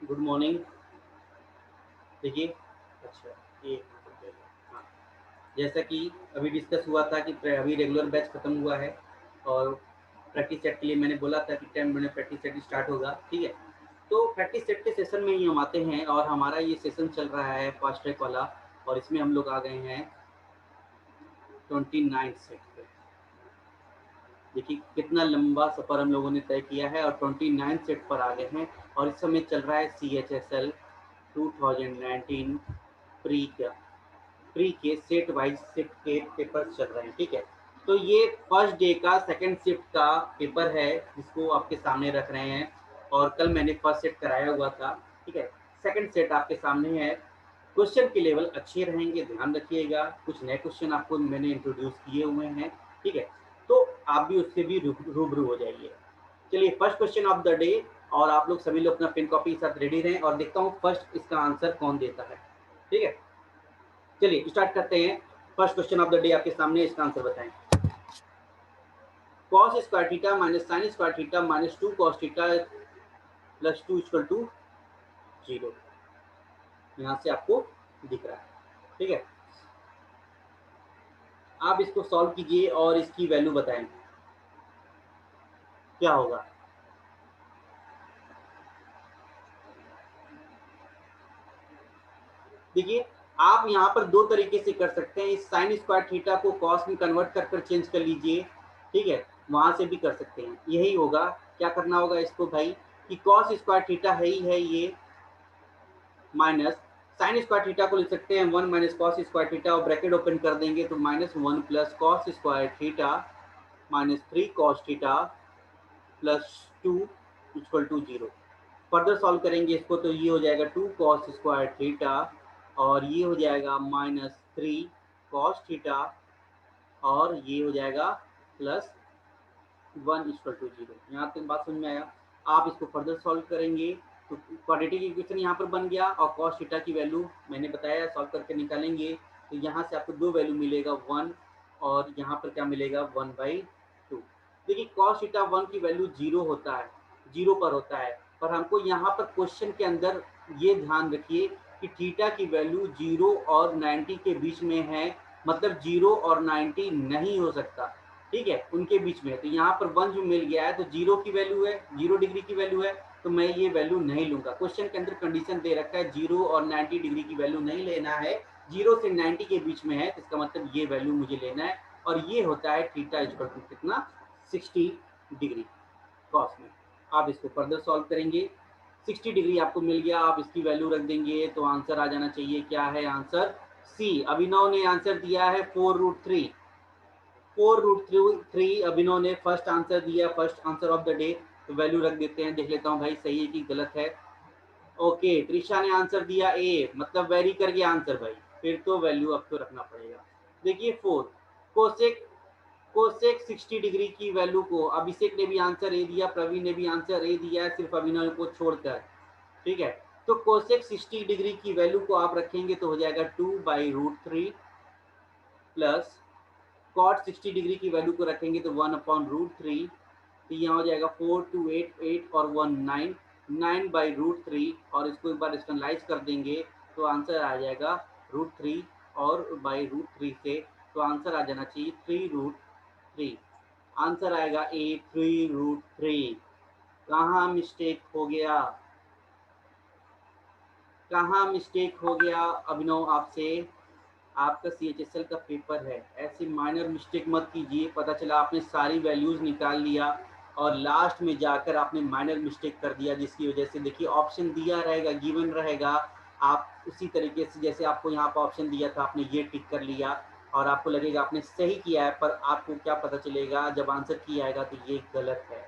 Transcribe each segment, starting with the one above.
Good morning. देखिए, अच्छा, एक मिनट पहले, हाँ, जैसा कि अभी डिस्कस हुआ था कि अभी रेगुलर बैच खत्म हुआ है और प्रैक्टिस सेट के लिए मैंने बोला था कि 10 मिनट प्रैक्टिस सेट स्टार्ट होगा, ठीक है। तो प्रैक्टिस सेट के सेशन में ही हम आते हैं और हमारा ये सेशन चल रहा है फास्ट ट्रैक वाला, और इसमें हम लोग आ गए हैं 29 सेट पे। देखिए कितना लंबा सफ़र हम लोगों ने तय किया है और 29 सेट पर आ गए हैं। और इस समय चल रहा है CHSL 2019 प्री के सेट वाइज शिफ्ट के पेपर्स चल रहे हैं, ठीक है। तो ये फर्स्ट डे का सेकंड शिफ्ट का पेपर है जिसको आपके सामने रख रहे हैं, और कल मैंने फर्स्ट सेट कराया हुआ था, ठीक है। सेकंड सेट आपके सामने है। क्वेश्चन के लेवल अच्छे रहेंगे, ध्यान रखिएगा। कुछ नए क्वेश्चन आपको मैंने इंट्रोड्यूस किए हुए हैं, ठीक है। तो आप भी उससे भी रूबरू हो जाइए। चलिए, first question of the day, और आप लोग सभी लोग अपना पेन कॉपी के साथ रेडी रहें, और देखता हूँ फर्स्ट इसका आंसर कौन देता है, ठीक है। चलिए स्टार्ट करते हैं। First question of the day आपके सामने, इसका आंसर बताएं। cos square theta minus sine square theta minus 2 cos theta plus 2 equal to 0। यहाँ से आपको दिख रहा है, ठीक है। आप इसको सॉल्व कीजिए और इसकी वैल्यू बताएं क्या होगा। देखिए, आप यहाँ पर दो तरीके से कर सकते हैं। इस साइन स्क्वायर थीटा को कॉस में कन्वर्ट कर कर चेंज कर लीजिए, ठीक है। वहां से भी कर सकते हैं, यही होगा। क्या करना होगा इसको भाई, कि कॉस स्क्वायर थीटा है ही है ये, माइनस साइन स्क्वायर थीटा को लिख सकते हैं 1 माइनस कॉस स्क्वायर थीटा, और ब्रैकेट ओपन कर देंगे तो -1 plus cos square theta minus 3 cos theta plus 2 equal to 0। Further solve करेंगे इसको तो ये हो जाएगा 2 कॉस स्क्वायर थीटा, और ये हो जाएगा -3 कॉस थीटा, और ये हो जाएगा +1 इक्वल टू 0। यहाँ तक बात समझ में आया। आप इसको फर्दर सॉल्व करेंगे तो क्वाड्रेटिक इक्वेशन यहाँ पर बन गया, और कॉस थीटा की वैल्यू मैंने बताया सॉल्व करके निकालेंगे तो यहाँ से आपको दो वैल्यू मिलेगा 1, और यहाँ पर क्या मिलेगा 1/2। देखिए कॉस थीटा 1 की वैल्यू 0 होता है, 0 पर होता है, पर हमको यहाँ पर क्वेश्चन के अंदर ये ध्यान रखिए कि थीटा की वैल्यू 0 और 90 के बीच में है, मतलब 0 और 90 नहीं हो सकता, ठीक है, उनके बीच में। तो यहाँ पर 1 जो मिल गया है तो 0 की वैल्यू है, 0 डिग्री की वैल्यू है, तो मैं ये वैल्यू नहीं लूंगा। क्वेश्चन के अंदर कंडीशन दे रखा है 0 और 90 डिग्री की वैल्यू नहीं लेना है, 0 से 90 के बीच में है, तो इसका मतलब ये वैल्यू मुझे लेना है, और ये होता है थीटा इक्वल टू कितना, 60 डिग्री कॉस में। आप इसको फर्दर सॉल्व करेंगे, 60 डिग्री आपको मिल गया, आप इसकी वैल्यू रख देंगे तो आंसर आ जाना चाहिए। क्या है आंसर? सी। अभिनव ने आंसर दिया है 4√3। 4√3 अभिनव ने फर्स्ट आंसर दिया, first answer of the day. तो वैल्यू रख देते हैं, देख लेता हूँ भाई सही है कि गलत है। ओके, त्रिशा ने आंसर दिया ए, मतलब वेरी कर गया आंसर भाई, फिर तो वैल्यू अब तो रखना पड़ेगा। देखिए 4 कोसेक कोसेक 60 डिग्री की वैल्यू को अभिषेक ने भी आंसर ए दिया, प्रवीण ने भी आंसर ए दिया है, सिर्फ अभिनव को छोड़कर, ठीक है। तो कोसेक 60 डिग्री की वैल्यू को आप रखेंगे तो हो जाएगा 2/√3 प्लस कॉट 60 डिग्री की वैल्यू को रखेंगे तो 1/√3, तो यहाँ हो जाएगा 4 2 8 8 और 1 9 9/√3, और इसको एक बार रेशनलाइज कर देंगे तो आंसर आ जाएगा √3 और √3 से, तो आंसर आ जाना चाहिए 3√3। आंसर आएगा ए 3√3। कहाँ मिस्टेक हो गया, कहाँ मिस्टेक हो गया अभिनव आपसे? आपका CHSL का पेपर है, ऐसी माइनर मिस्टेक मत कीजिए। पता चला आपने सारी वैल्यूज निकाल लिया और लास्ट में जाकर आपने माइनर मिस्टेक कर दिया, जिसकी वजह से देखिए ऑप्शन दिया रहेगा, गिवन रहेगा, आप उसी तरीके से जैसे आपको यहाँ पर ऑप्शन दिया था आपने ये टिक कर लिया और आपको लगेगा आपने सही किया है, पर आपको क्या पता चलेगा जब आंसर किया आएगा तो ये गलत है।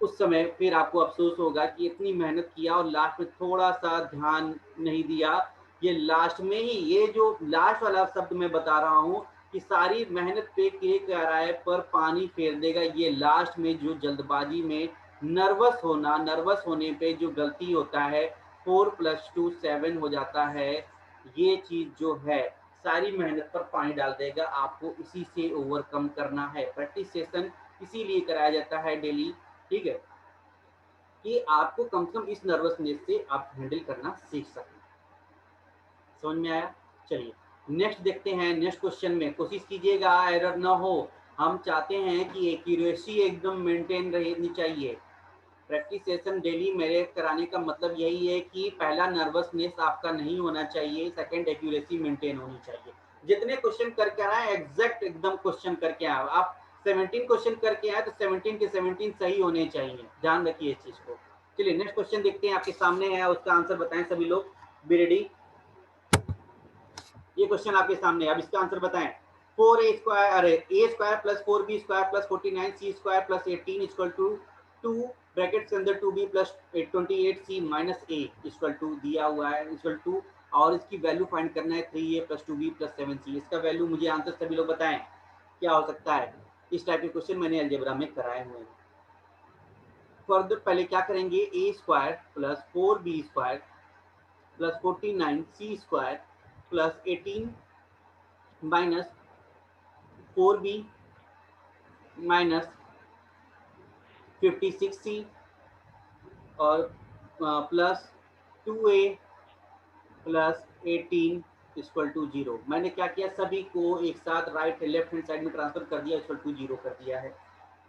उस समय फिर आपको अफसोस होगा कि इतनी मेहनत किया और लास्ट में थोड़ा सा ध्यान नहीं दिया। ये लास्ट में ही, ये जो लास्ट वाला शब्द मैं बता रहा हूँ कि सारी मेहनत पे के कर रहा है पर पानी फेर देगा, ये लास्ट में जो जल्दबाजी में नर्वस होना, नर्वस होने पे जो गलती होता है 4 + 2 7 हो जाता है, ये चीज जो है सारी मेहनत पर पानी डाल देगा। आपको इसी से ओवरकम करना है। प्रैक्टिस सेशन इसीलिए कराया जाता है डेली, ठीक है। कि आपको कम से कम इस नर्वसनेस से आप हैंडल करना सीख सकें। समझ में आया? चलिए नेक्स्ट देखते हैं। नेक्स्ट क्वेश्चन में कोशिश कीजिएगा एरर ना हो। हम चाहते हैं कि एक्यूरेसी एकदम मेंटेन रहनी चाहिए। प्रैक्टिस सेशन डेली मेरे कराने का मतलब यही है कि पहला नर्वसनेस आपका नहीं होना चाहिए, सेकंड एक्यूरेसी मेंटेन होनी चाहिए। जितने क्वेश्चन करके आए एग्जैक्ट एकदम क्वेश्चन करके आए। आप 17 क्वेश्चन करके आए तो 17 के 17 सही होने चाहिए, ध्यान रखिए इस चीज को। चलिए नेक्स्ट क्वेश्चन देखते हैं, आपके सामने है, उसका आंसर बताएं सभी लोग। Be ready. ये क्वेश्चन आपके सामने है, अब इसका आंसर बताएं। 4a स्क्वायर, अरे a square plus 4b square plus 49c square plus 18 equal to 2 bracket के अंदर 2b plus 28c minus a equal to दिया हुआ है इक्वल टू, और इसकी वैल्यू फाइंड करना है 3a plus 2b plus 7c। इसका वैल्यू मुझे आंसर सभी लोग बताएं क्या हो सकता है। इस टाइप के क्वेश्चन मैंने अलजेब्रा में कराए हुए हैं। फर्दर पहले क्या करेंगे, a square plus 4b square plus 49c square plus 18 minus 4b minus 56c और plus 2a plus 18 equal to 0। मैंने क्या किया, सभी को एक साथ राइट लेफ्ट हैंड साइड में ट्रांसफर कर दिया, इक्वल टू 0 कर दिया है।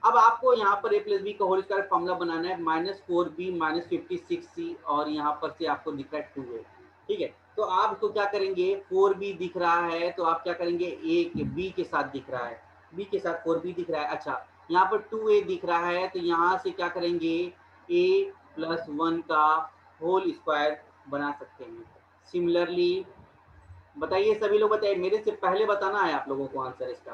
अब आपको यहाँ पर a प्लस बी का होल स्क्वायर फॉर्मूला बनाना है, माइनस 4b माइनस 56c और यहाँ पर से आपको दिख रहा है 2a। ठीक है, तो आप इसको क्या करेंगे, 4b दिख रहा है तो आप क्या करेंगे, a के b के साथ दिख रहा है, b के साथ 4b दिख रहा है। अच्छा यहाँ पर 2a दिख रहा है तो यहाँ से क्या करेंगे, a प्लस 1 का होल स्क्वायर बना सकते हैं। सिमिलरली बताइए सभी लोग, बताइए, मेरे से पहले बताना है आप लोगों को आंसर इसका।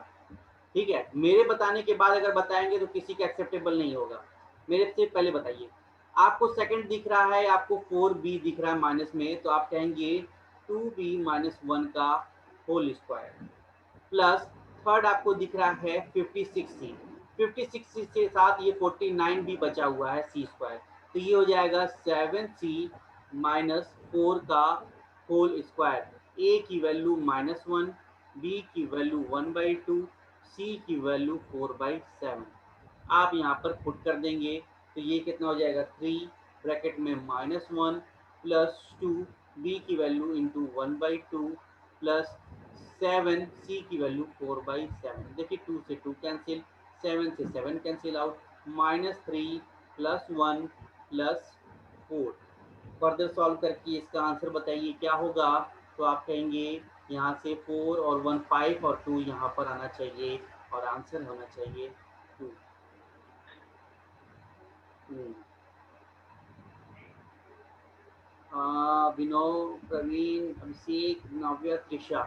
ठीक है, मेरे बताने के बाद अगर बताएंगे तो किसी का एक्सेप्टेबल नहीं होगा। मेरे से पहले बताइए। आपको सेकंड दिख रहा है, आपको 4b दिख रहा है माइनस में, तो आप कहेंगे 2b माइनस 1 का होल स्क्वायर प्लस थर्ड आपको दिख रहा है 56c। 56c के साथ ये 49 भी बचा हुआ है c स्क्वायर, तो ये हो जाएगा 7c माइनस 4 का होल स्क्वायर। a की वैल्यू -1, b की वैल्यू 1/2, c की वैल्यू 4/7। आप यहाँ पर पुट कर देंगे तो ये कितना हो जाएगा, 3 ब्रैकेट में -1 प्लस 2 b की वैल्यू इंटू 1/2 प्लस 7 c की वैल्यू 4/7। देखिए 2 से 2 कैंसिल, 7 से 7 cancel out, -3 plus 1 plus 4। Further solve करके इसका आंसर बताइए क्या होगा। तो आप कहेंगे यहाँ से 4 और 1 5 और 2 यहाँ पर आना चाहिए और आंसर होना चाहिए 2। विनोद, प्रवीण, अभिषेक, नव्या, त्रिषा,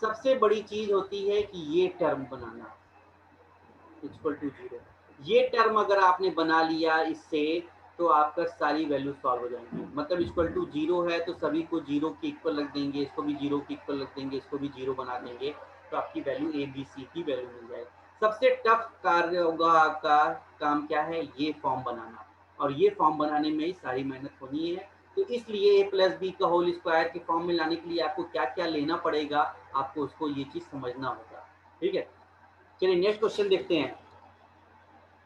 सबसे बड़ी चीज होती है कि ये टर्म बनाना इक्वल टू 0। ये टर्म अगर आपने बना लिया इससे तो आपका सारी वैल्यू सॉल्व हो जाएंगी। मतलब इक्वल टू 0 है तो सभी को 0 के इक्वल रख देंगे, इसको भी 0 के इक्वल रख देंगे, इसको भी 0 बना देंगे, तो आपकी वैल्यू ए बी सी की वैल्यू मिल जाएगी। सबसे टफ कार्य होगा आपका काम क्या है, ये फॉर्म बनाना, और ये फॉर्म बनाने में ही सारी मेहनत होनी है। तो इसलिए ए प्लस बी का होल स्क्वायर के फॉर्म में लाने के लिए आपको क्या क्या लेना पड़ेगा, आपको उसको ये चीज समझना होगा। ठीक है, चलिए नेक्स्ट क्वेश्चन देखते हैं।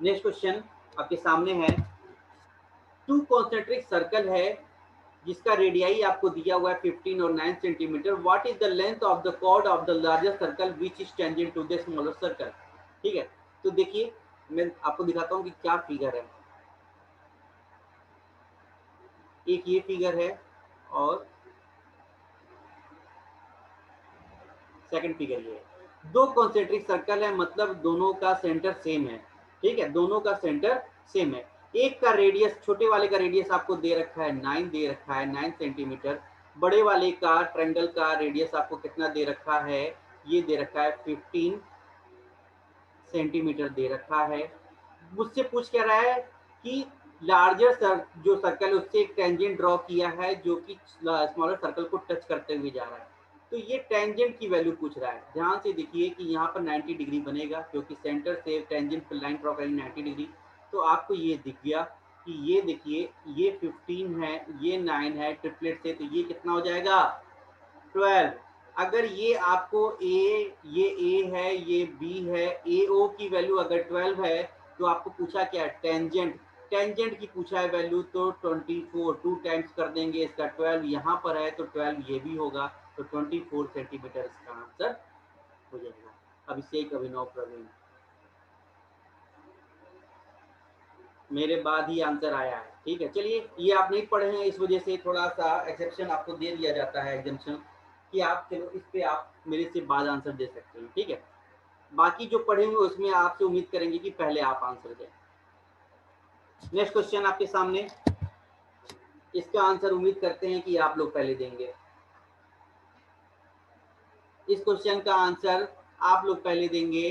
नेक्स्ट क्वेश्चन आपके सामने है, टू कॉन्सेंट्रिक सर्कल है जिसका रेडियाई आपको दिया हुआ है 15 और 9 centimetre. What is the length of the chord of the larger circle which is tangent to the smaller circle. ठीक है, तो देखिए मैं आपको दिखाता हूँ कि क्या फिगर है। एक ये फिगर है और सेकंड फिगर ये है। दो कॉन्सेंट्रिक सर्कल है, मतलब दोनों का सेंटर सेम है। ठीक है, दोनों का सेंटर सेम है। एक का रेडियस, छोटे वाले का रेडियस आपको दे रखा है 9, दे रखा है 9 सेंटीमीटर। बड़े वाले का ट्रायंगल का रेडियस आपको कितना दे रखा है, ये दे रखा है 15 सेंटीमीटर दे रखा है। मुझसे पूछ क्या रहा है कि लार्जर जो सर्कल है उससे एक टेंजेंट ड्रॉ किया है जो कि स्मॉलर सर्कल को टच करते हुए जा रहा है। तो ये टेंजेंट की वैल्यू पूछ रहा है। ध्यान से देखिए कि यहाँ पर 90 डिग्री बनेगा क्योंकि सेंटर से टेंजेंट पर लाइन ड्रॉ करेंगे 90 डिग्री। तो आपको ये दिख गया कि ये देखिए ये 15 है, ये 9 है ट्रिपलेट से, तो ये कितना हो जाएगा 12। अगर ये आपको ये ए है, ये बी है, ए ओ की वैल्यू अगर 12 है तो आपको पूछा क्या, टेंजेंट टेंजेंट की पूछा है वैल्यू तो 24 2 टाइम्स कर देंगे, इसका 12 यहाँ पर है तो 12 ये भी होगा, तो 24 सेंटीमीटर इसका आंसर हो जाएगा। अभिषेक, अभिनव, प्रवीण, मेरे बाद ही आंसर आया है। ठीक है, चलिए ये आप नहीं पढ़े हैं, इस वजह से थोड़ा सा एक्सेप्शन आपको दे दिया जाता है, एग्जाम्पशन, कि आप चलो इस पे आप मेरे से बाद आंसर दे सकते हैं। ठीक है, बाकी जो पढ़े हुए उसमें आपसे उम्मीद करेंगे कि पहले आप आंसर दें। नेक्स्ट क्वेश्चन आपके सामने, इसका आंसर उम्मीद करते हैं कि आप लोग पहले देंगे। इस क्वेश्चन का आंसर आप लोग पहले देंगे।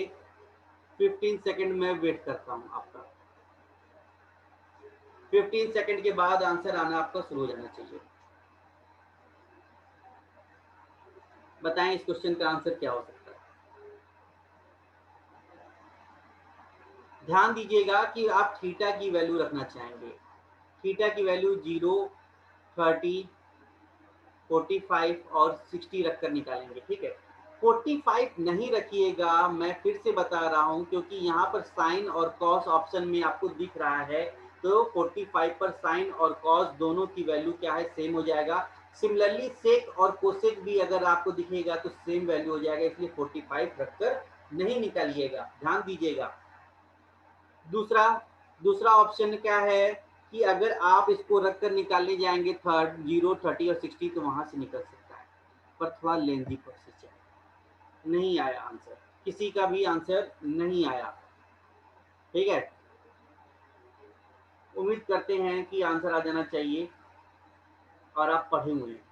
15 सेकंड में वेट करता हूं आपका। 15 सेकंड के बाद आंसर आना आपका शुरू हो जाना चाहिए। बताएं इस क्वेश्चन का आंसर क्या हो सकता है। ध्यान दीजिएगा कि आप थीटा की वैल्यू रखना चाहेंगे। थीटा की वैल्यू 0, 30, 45 और 60 रखकर निकालेंगे। ठीक है, 45 नहीं रखिएगा, मैं फिर से बता रहा हूं, क्योंकि यहाँ पर साइन और कॉस ऑप्शन में आपको दिख रहा है, तो 45 पर साइन और कॉस दोनों की वैल्यू क्या है, सेम हो जाएगा। सिमिलरली सेक और कोसेक भी अगर आपको दिखेगा तो सेम वैल्यू हो जाएगा, इसलिए 45 रखकर नहीं निकालिएगा, ध्यान दीजिएगा। दूसरा दूसरा ऑप्शन क्या है कि अगर आप इसको रखकर निकालने जाएंगे 0, 30 और 60 तो वहां से निकल सकता है, पर थोड़ा लेंथी प्रोसेस है। नहीं आया आंसर, किसी का भी आंसर नहीं आया। ठीक है, उम्मीद करते हैं कि आंसर आ जाना चाहिए और आप पढ़े हुए हैं।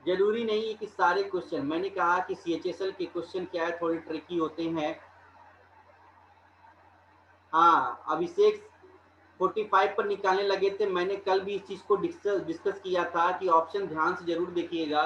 जरूरी नहीं है कि सारे क्वेश्चन, मैंने कहा कि CHSL के क्वेश्चन क्या है, थोड़े ट्रिकी होते हैं। हाँ, अभिषेक 45 पर निकालने लगे थे, मैंने कल भी इस चीज को डिस्कस किया था कि ऑप्शन ध्यान से जरूर देखिएगा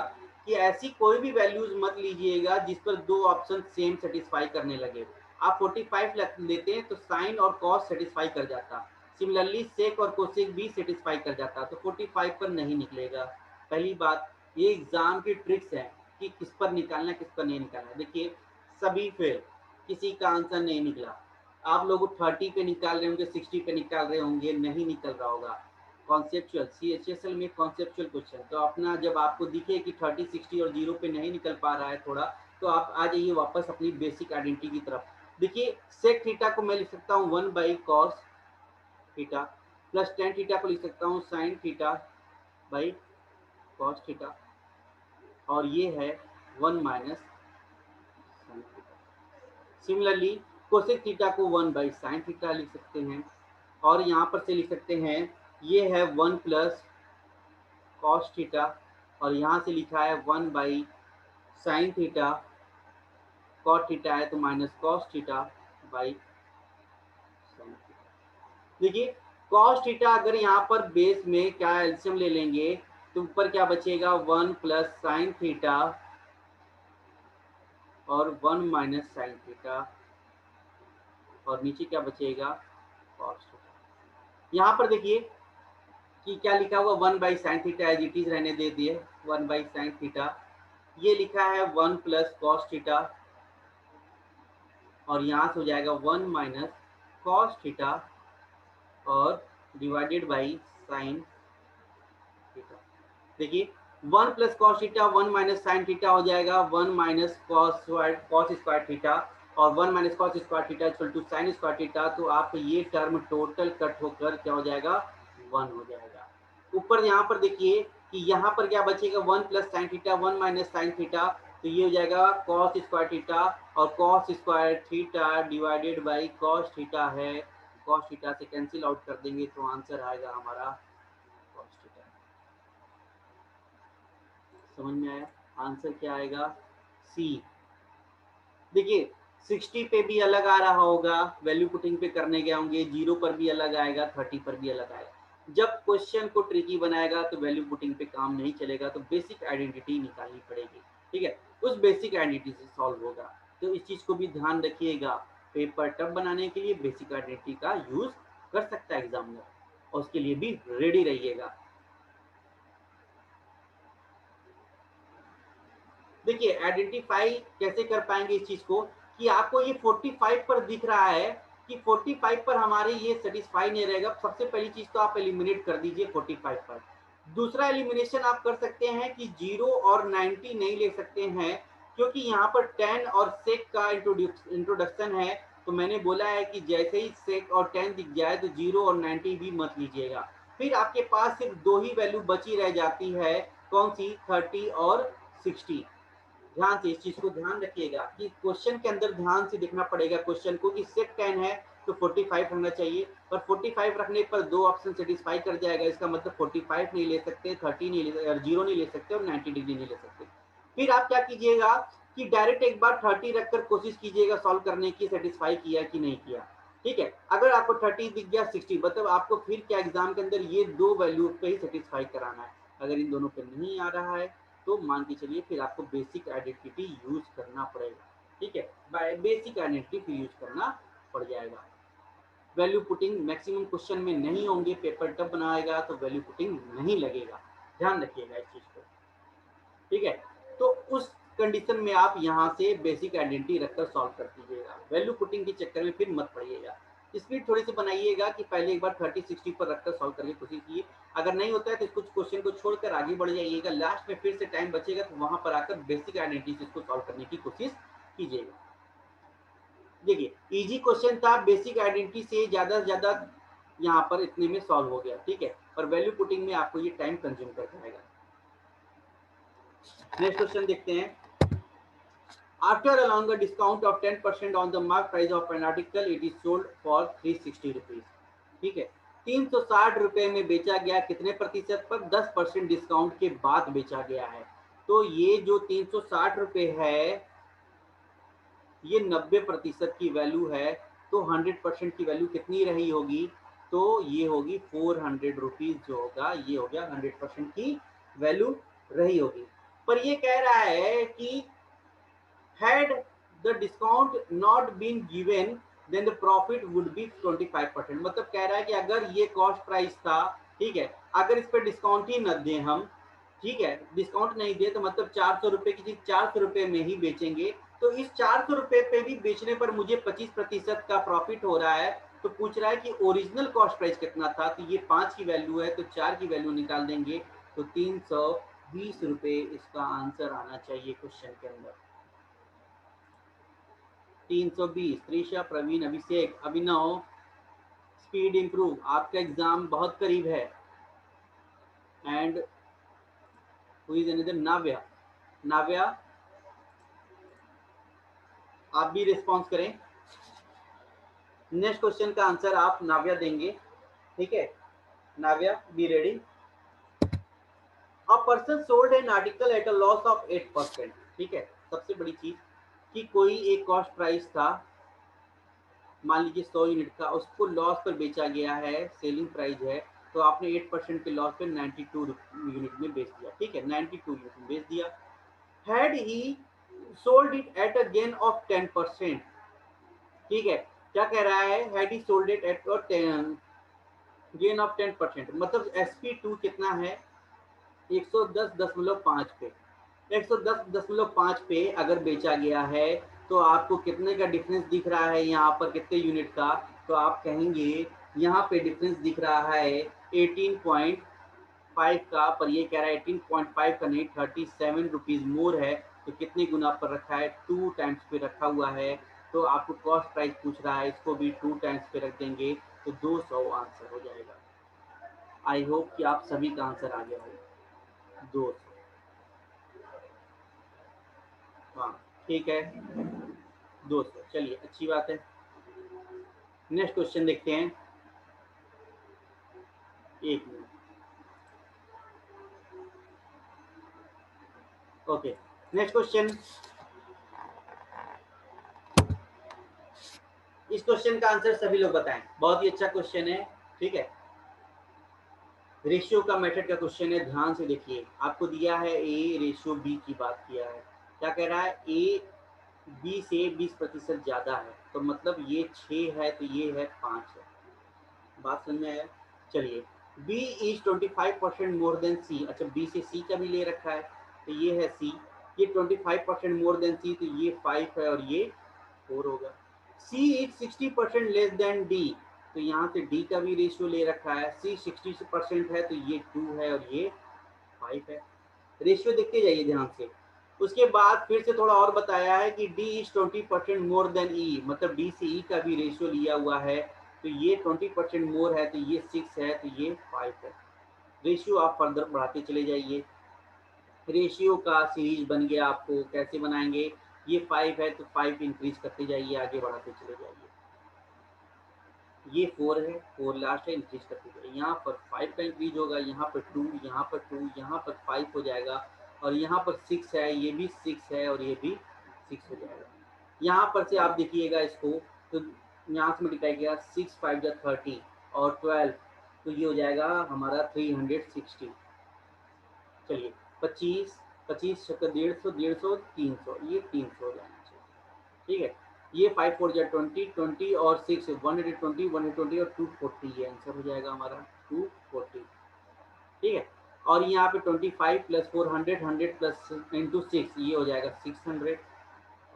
कि ऐसी कोई भी वैल्यूज मत लीजिएगा जिस पर दो ऑप्शन सेम सेटिस्फाई करने लगे। आप 45 लेते हैं तो साइन और कॉस सेटिस्फाई कर जाता, सिमिलरली सेक और कोसेक भी सेटिस्फाई कर जाता, तो 45 पर नहीं निकलेगा। पहली बात, ये एग्जाम की ट्रिक्स है कि किस पर निकालना किस पर नहीं निकालना। देखिए सभी फेल, किसी का आंसर नहीं निकला। आप लोग 30 पे निकाल रहे होंगे, 60 पे निकाल रहे होंगे, नहीं निकल रहा होगा। कॉन्सेप्चुअल CHSL में कॉन्सेप्चुअल क्वेश्चन, तो अपना जब आपको दिखे कि 30, 60 और 0 पे नहीं निकल पा रहा है थोड़ा, तो आप आ जाइए वापस अपनी बेसिक आइडेंटिटी की तरफ। देखिए सेक थीटा को मैं लिख सकता हूँ 1 by cos theta, plus tan theta को लिख सकता हूँ sine theta by cos theta, और ये है 1 minus sine theta. Similarly cosec theta को 1 बाई साइन थीटा लिख सकते हैं, और यहाँ पर से लिख सकते हैं ये है 1 प्लस कॉस थीटा, और यहाँ से लिखा है 1 by sine theta, cot theta है तो minus cos theta by sine theta. देखिए कॉस थीटा अगर यहाँ पर बेस में क्या एल्सियम ले लेंगे तो ऊपर क्या बचेगा 1 प्लस साइन थीटा और 1 माइनस साइन थीटा, और नीचे क्या बचेगा कॉस थीटा। यहाँ पर देखिए कि क्या लिखा हुआ 1 by sine theta as it is रहने दे दिए, 1 बाई साइन थीटा, ये लिखा है 1 प्लस कॉस थीटा, और यहाँ से हो जाएगा 1 माइनस कॉस थीटा और डिवाइडेड बाई साइन थीटा। देखिए 1 plus cos theta 1 minus sine theta हो जाएगा 1 माइनस कॉस स्क्वायर थीटा, और 1 minus cos square theta equal to sine square theta, तो आपको ये टर्म टोटल कट होकर क्या हो जाएगा 1 हो जाएगा। ऊपर यहाँ पर देखिए कि यहाँ पर क्या बचेगा 1 plus sine theta 1 minus sine theta, तो ये हो जाएगा कॉस स्क्वायर थीटा, और cos square theta divided by cos theta है, कॉस थीटा से कैंसिल आउट कर देंगे तो आंसर आएगा हमारा कॉस थीटा। समझ में आया? आंसर क्या आएगा सी। देखिए 60 पे भी अलग आ रहा होगा, वैल्यू पुटिंग पे करने गए होंगे, 0 पर भी अलग आएगा, 30 पर भी अलग आएगा। जब क्वेश्चन को ट्रिकी बनाएगा तो वैल्यू पुटिंग पे काम नहीं चलेगा, तो बेसिक आइडेंटिटी निकालनी पड़ेगी। ठीक है, उस बेसिक आइडेंटिटी से सॉल्व होगा, तो इस चीज को भी ध्यान रखिएगा। पेपर टफ बनाने के लिए बेसिक आइडेंटिटी का यूज कर सकता है एग्जामिनर, और उसके लिए भी रेडी रहिएगा। देखिए आइडेंटिफाई कैसे कर पाएंगे इस चीज को, कि आपको ये 45 पर दिख रहा है, कि 45 पर हमारे ये सेटिस्फाई नहीं रहेगा। सबसे पहली चीज तो आप एलिमिनेट कर दीजिए 45 पर। दूसरा एलिमिनेशन आप कर सकते हैं कि 0 और 90 नहीं ले सकते हैं, क्योंकि यहाँ पर 10 और सेक का इंट्रोडक्शन है। तो मैंने बोला है कि जैसे ही सेक और 10 दिख जाए तो 0 और 90 भी मत लीजिएगा। फिर आपके पास सिर्फ दो ही वैल्यू बची रह जाती है, कौन सी, 30 और 60। ध्यान से इस चीज को ध्यान रखिएगा कि क्वेश्चन के अंदर ध्यान से देखना पड़ेगा क्वेश्चन को कि सेक 10 है तो 45 होना चाहिए, पर 45 रखने पर दो ऑप्शन सेटिस्फाई कर जाएगा। इसका मतलब 45 नहीं ले सकते, 30 नहीं ले सकते, 0 नहीं ले सकते और 90 डिग्री नहीं ले सकते। फिर आप क्या कीजिएगा कि डायरेक्ट एक बार 30 रखकर कोशिश कीजिएगा सॉल्व करने की, सेटिस्फाई किया कि नहीं किया। ठीक है, अगर आपको 30 दिख गया, 60, मतलब आपको फिर क्या एग्जाम के अंदर ये दो वैल्यू पे ही सेटिस्फाई कराना है। अगर इन दोनों पे नहीं आ रहा है तो मान के चलिए फिर आपको बेसिक आइडेंटिटी यूज करना पड़ेगा। ठीक है, बाय बेसिक आइडेंटिटी फिर यूज करना पड़ जाएगा। वैल्यू पुटिंग मैक्सिमम क्वेश्चन में नहीं होंगे, पेपर टफ बनाएगा तो वैल्यू पुटिंग नहीं लगेगा, ध्यान रखिएगा इस चीज को। ठीक है, तो उस कंडीशन में आप यहाँ से बेसिक आइडेंटिटी रखकर सॉल्व कर दीजिएगा, वैल्यू पुटिंग के चक्कर में फिर मत पड़िएगा। स्पीड थोड़ी सी बनाइएगा कि पहले एक बार 30-60 पर रखकर सॉल्व करने की कोशिश कीजिए। अगर नहीं होता है तो कुछ क्वेश्चन को छोड़कर आगे बढ़ जाइएगा, लास्ट में फिर से टाइम बचेगा तो वहां पर आकर बेसिक आइडेंटिटी को सॉल्व करने की कोशिश कीजिएगा। देखिए इजी क्वेश्चन था, बेसिक आइडेंटिटी से ज्यादा यहाँ पर इतने में सॉल्व हो गया। ठीक है, पर वैल्यू पुटिंग में आपको ये टाइम कंज्यूम कर जाएगा। नेक्स्ट क्वेश्चन देखते हैं। After allowing a discount of 10% on the mark price of an article, it is sold for 360 rupees. ठीक है, 360 रुपए में बेचा गया, कितने प्रतिशत पर, 10% डिस्काउंट के बाद बेचा गया है। तो ये जो 360 रुपए है ये 90% की वैल्यू है, तो 100% की वैल्यू कितनी रही होगी, तो ये होगी 400 रुपीज जो होगा, ये हो गया 100% की वैल्यू रही होगी। पर ये कह रहा है कि had the discount not been given then the profit would be 25%। मतलब कह रहा है कि अगर ये कॉस्ट प्राइस था, ठीक है, अगर इस पर डिस्काउंट ही न दें हम, ठीक है, डिस्काउंट नहीं दे तो मतलब 400 रुपए की चीज 400 रुपए में ही बेचेंगे, तो इस 400 रुपए पे भी बेचने पर मुझे 25% का प्रॉफिट हो रहा है। तो पूछ रहा है कि ओरिजिनल कॉस्ट प्राइस कितना था, तो ये 5 की वैल्यू है तो 4 की वैल्यू निकाल देंगे, तो 320 रुपए इसका आंसर आना चाहिए क्वेश्चन के अंदर। 320। त्रिशा, प्रवीण, अभिषेक, अभिनव, स्पीड इंप्रूव, आपका एग्जाम बहुत करीब है। And who is another, Navya, Navya आप भी रिस्पॉन्स करें। नेक्स्ट क्वेश्चन का आंसर आप नाव्या देंगे। ठीक है, Navya be ready. A person sold an article at a loss of 8%। ठीक है, सबसे बड़ी चीज कि कोई एक कॉस्ट प्राइस था, मान लीजिए 100 यूनिट का, उसको लॉस पर बेचा गया है, सेलिंग प्राइस है, तो आपने 8% के लॉस पे 92 यूनिट में बेच दिया। ठीक है, 92 यूनिट में बेच दिया। Had he sold it at a gain of 10%। ठीक है, क्या कह रहा है, had he sold it at gain of 10%, मतलब SP2 कितना है, 110.5 पे, 110.5 पे अगर बेचा गया है तो आपको कितने का डिफरेंस दिख रहा है यहाँ पर, कितने यूनिट का, तो आप कहेंगे यहाँ पे डिफरेंस दिख रहा है 18.5 का, पर ये कह रहा है 18.5 का नहीं, 37 रुपीज मोर है। तो कितने गुना पर रखा है, 2 टाइम्स पे रखा हुआ है। तो आपको कॉस्ट प्राइस पूछ रहा है, इसको भी 2 टाइम्स पे रख देंगे तो 200 आंसर हो जाएगा। आई होप कि आप सभी का आंसर आ गया हो, 200। हाँ ठीक है, 200, चलिए अच्छी बात है। नेक्स्ट क्वेश्चन देखते हैं, एक मिनट। Okay, next question. इस क्वेश्चन का आंसर सभी लोग बताएं, बहुत ही अच्छा क्वेश्चन है। ठीक है, रेशियो का मेथड का क्वेश्चन है, ध्यान से देखिए। आपको दिया है ए रेशियो बी की बात किया है, क्या कह रहा है, ए बी से 20% ज्यादा है, तो मतलब ये 6 है तो ये है 5 है। बात समझ में आया। चलिए, B is 25% more than C। अच्छा, B से C का भी ले रखा है, तो ये है C, ये 25% मोर देन C, तो ये 5 है और ये 4 होगा। सी इज 60% लेस देन डी, तो यहाँ से डी का भी रेशियो ले रखा है, सी 60% है तो ये 2 है और ये 5 है। रेशियो देखते जाइए ध्यान से। उसके बाद फिर से थोड़ा और बताया है कि डी इज 20% मोर देन ई, मतलब डी से ई का भी रेशियो लिया हुआ है, तो ये 20% मोर है तो ये 6 है तो ये 5 है। रेशियो आप फर्दर बढ़ाते चले जाइए। रेशियो का सीरीज बन गया, आपको कैसे बनाएंगे, ये 5 है तो 5 इंक्रीज करते जाइए, आगे बढ़ाते चले जाइए। ये 4 है, 4 लास्ट है, इंक्रीज करते जाइए। यहाँ पर 5 का इंक्रीज होगा, यहाँ पर 2, यहाँ पर 2, यहाँ पर 5 हो जाएगा, और यहाँ पर 6 है, ये भी 6 है और ये भी 6 हो जाएगा। यहाँ पर से आप देखिएगा इसको, तो यहाँ से मल्टीप्लाई किया, 6 5 जा 30 और 12, तो ये हो जाएगा हमारा 360। चलिए 25 25 150 150 300, ये 300 हो जाना चाहिए। ठीक है, ये 5 4 जा 20 20 और 6 120 120 और 240, ये आंसर हो जाएगा हमारा 240। ठीक है, और यहाँ पे 25 प्लस 400 100 प्लस इंटू 6, ये हो जाएगा 600।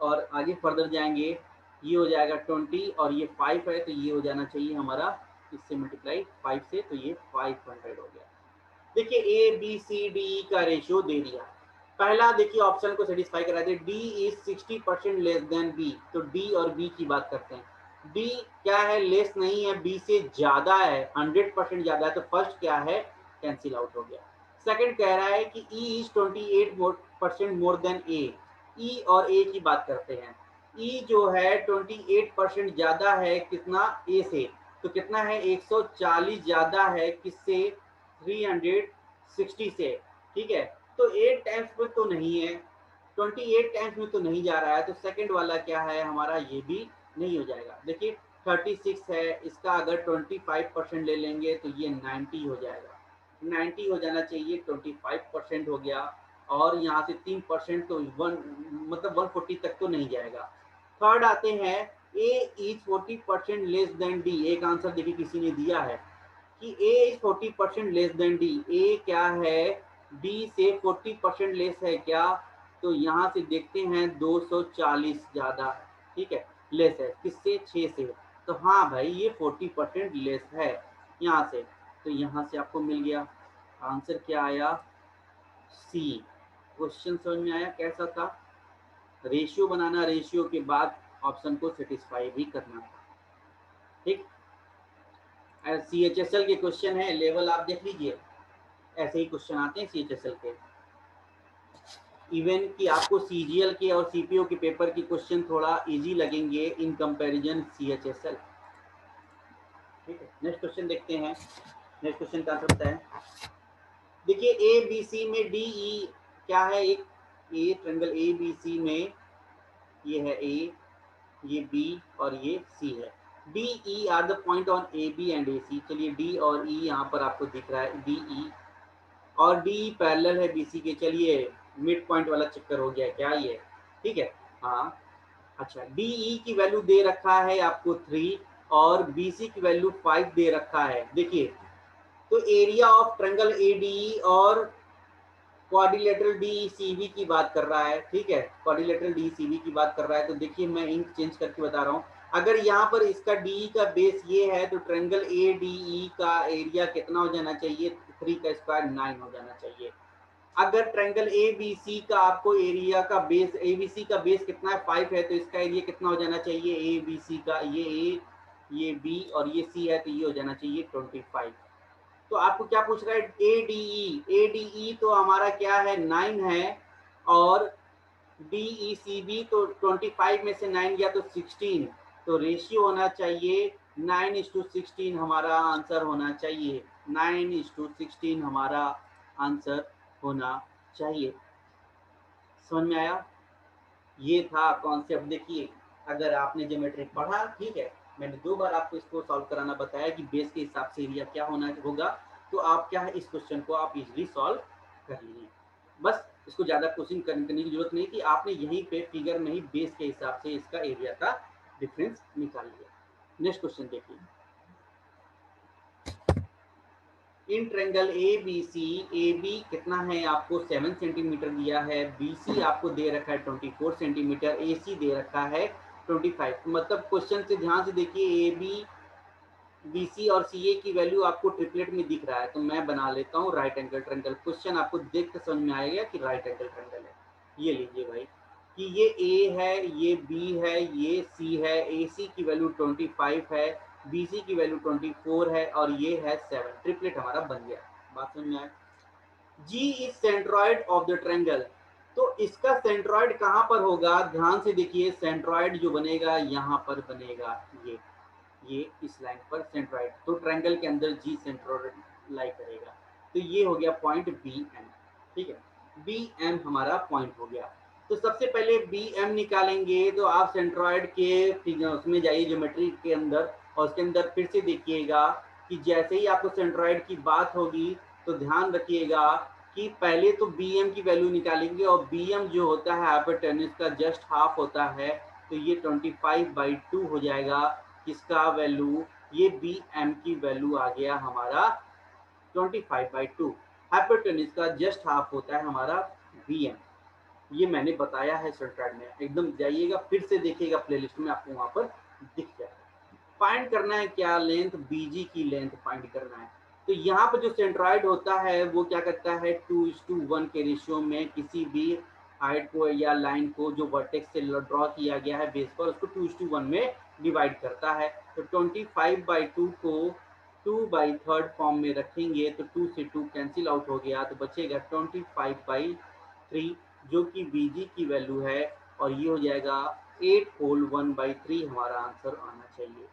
और आगे फर्दर जाएंगे, ये हो जाएगा 20 और ये 5 है तो ये हो जाना चाहिए हमारा, इससे मल्टीप्लाई 5 से, तो ये 500 हो गया। देखिए A B C D E का रेशियो दे दिया। पहला देखिए ऑप्शन को सेटिस्फाई करा दे, D is 60% less than B, तो डी और बी की बात करते हैं। डी क्या है, लेस नहीं है, बी से ज्यादा है, 100% ज्यादा है, तो फर्स्ट क्या है, कैंसिल आउट हो गया। सेकंड कह रहा है कि ई इज 28% मोर देन ए, ई और ए की बात करते हैं। ई जो है 28% ज्यादा है कितना, ए से, तो कितना है 140 ज्यादा है किससे, 360 से। ठीक है, तो 8 टाइम्स में तो नहीं है, 28 टाइम्स में तो नहीं जा रहा है, तो सेकंड वाला क्या है हमारा, ये भी नहीं हो जाएगा। देखिए 36 है, इसका अगर 25% ले लेंगे तो ये 90 हो जाएगा, 90 हो जाना चाहिए, 25% हो गया, और यहाँ से 3% तो मतलब 140 तक तो नहीं जाएगा। थर्ड आते हैं, ए इज 40% लेस देन डी, एक आंसर देखिए किसी ने दिया है कि A is 40% less than D, A क्या है, D से 40% लेस है क्या, तो यहाँ से देखते हैं 240 ज्यादा, ठीक है, लेस है किससे, 6 से, तो हाँ भाई ये 40% लेस है यहाँ से, तो यहाँ से आपको मिल गया आंसर, क्या आया, सी। क्वेश्चन समझ में आया कैसा था, रेशियो बनाना, रेशियो के बाद ऑप्शन को सेटिस्फाई भी करना था। ठीक, CHSL के क्वेश्चन है, लेवल आप देख लीजिए, ऐसे ही क्वेश्चन आते हैं CHSL के। इवन कि आपको CGL के और CPO के पेपर के क्वेश्चन थोड़ा इजी लगेंगे इन कंपैरिजन CHSL। ठीक है, नेक्स्ट क्वेश्चन देखते हैं। नेक्स्ट क्वेश्चन का आंसर है, देखिए ABC में DE क्या है, एक ए ट्रायंगल ABC में ये है A, ये B और ये C है। DE are the point on AB and AC। चलिए D और E यहाँ पर आपको दिख रहा है, DE और DE पैरेलल है BC के। चलिए मिड पॉइंट वाला चक्कर हो गया क्या ये, ठीक है, हाँ। अच्छा, DE की वैल्यू दे रखा है आपको 3 और BC की वैल्यू 5 दे रखा है। देखिए तो एरिया ऑफ ट्रायंगल ADE और क्वाड्रिलेटरल DECB की बात कर रहा है, ठीक है, क्वाड्रिलेटरल DECB की बात कर रहा है। तो देखिए मैं इंक चेंज करके बता रहा हूँ, अगर यहाँ पर इसका DE का बेस ये है तो ट्रायंगल ADE का एरिया कितना हो जाना चाहिए, 3 का स्क्वायर 9 हो जाना चाहिए। अगर ट्रायंगल ABC का आपको एरिया का बेस, ABC का बेस कितना है 5 है, तो इसका एरिया कितना हो जाना चाहिए, ABC का, ये A, ये B और ये C है, तो ये हो जाना चाहिए 25। तो आपको क्या पूछ रहा है, ADE तो हमारा क्या है 9 है, और DECB तो 25 में से 9 गया तो 16, तो रेशियो होना चाहिए 9:16 हमारा आंसर होना चाहिए, 9:16 हमारा आंसर होना चाहिए। समझ में आया, ये था कॉन्सेप्ट। देखिए अगर आपने ज्योमेट्री पढ़ा, ठीक है, मैंने 2 बार आपको इसको सॉल्व कराना बताया कि बेस के हिसाब से एरिया क्या होना होगा, तो आप क्या है इस क्वेश्चन को आप इजीली सॉल्व कर लीजिए। बस इसको ज़्यादा कोशिश करने की जरूरत नहीं कि आपने यहीं पे फिगर में ही बेस के हिसाब से इसका एरिया का डिफरेंस निकाल लिया। नेक्स्ट क्वेश्चन देखिए, इन ट्रायंगल ABC, AB कितना है आपको 7 सेंटीमीटर दिया है, BC आपको दे रखा है 24 सेंटीमीटर, AC दे रखा है 25। मतलब क्वेश्चन से ध्यान से देखिए, ए बी बी सी और सी ए की वैल्यू आपको ट्रिपलेट में दिख रहा है, तो मैं बना लेता हूँ राइट एंगल ट्रायंगल। क्वेश्चन आपको देख के समझ में आएगा कि राइट एंगल ट्रायंगल है। ये लीजिए भाई कि ये ए है, ये बी है, ये सी है, ए सी की वैल्यू 25 है, बी सी की वैल्यू 24 है और ये है 7। ट्रिपलेट हमारा बन गया। बात समझ में आए? G is centroid of the triangle. तो इसका सेंट्रॉइड कहाँ पर होगा? ध्यान से देखिए, सेंट्रॉइड जो बनेगा यहाँ पर बनेगा, ये इस लाइन पर सेंट्रॉइड। तो ट्रायंगल के अंदर जी सेंट्रॉइड लाई करेगा। तो ये हो गया पॉइंट बी एम। ठीक है, बी एम हमारा पॉइंट हो गया। तो सबसे पहले बी एम निकालेंगे, तो आप सेंट्रॉइड के उसमें जाइए ज्योमेट्री के अंदर, और उसके अंदर फिर से देखिएगा कि जैसे ही आपको सेंट्रॉइड की बात होगी तो ध्यान रखिएगा कि पहले तो बी एम की वैल्यू निकालेंगे, और बी एम जो होता है हाइपोटेन्यूज का जस्ट हाफ होता है, तो ये 25/2 हो जाएगा। किसका वैल्यू? ये बी एम की वैल्यू आ गया हमारा 25/2। हाइपोटेन्यूज का जस्ट हाफ होता है हमारा बी एम। ये मैंने बताया है शॉर्टकट में, एकदम जाइएगा फिर से देखिएगा प्लेलिस्ट में, आपको वहां पर दिख जाएगा। फाइंड करना है क्या? लेंथ, बीजी की लेंथ फाइंड करना है। तो यहाँ पर जो सेंट्रॉइड होता है वो क्या करता है, 2:1 के रेशियो में किसी भी हाइट को या लाइन को जो वर्टेक्स से ड्रॉ किया गया है बेस पर, उसको 2:1 में डिवाइड करता है। तो 25/2 को 2/3 फॉर्म में रखेंगे तो 2 से 2 कैंसिल आउट हो गया, तो बचेगा 25/3 जो कि बीजी की वैल्यू है, और ये हो जाएगा 8 होल 1/3 हमारा आंसर आना चाहिए।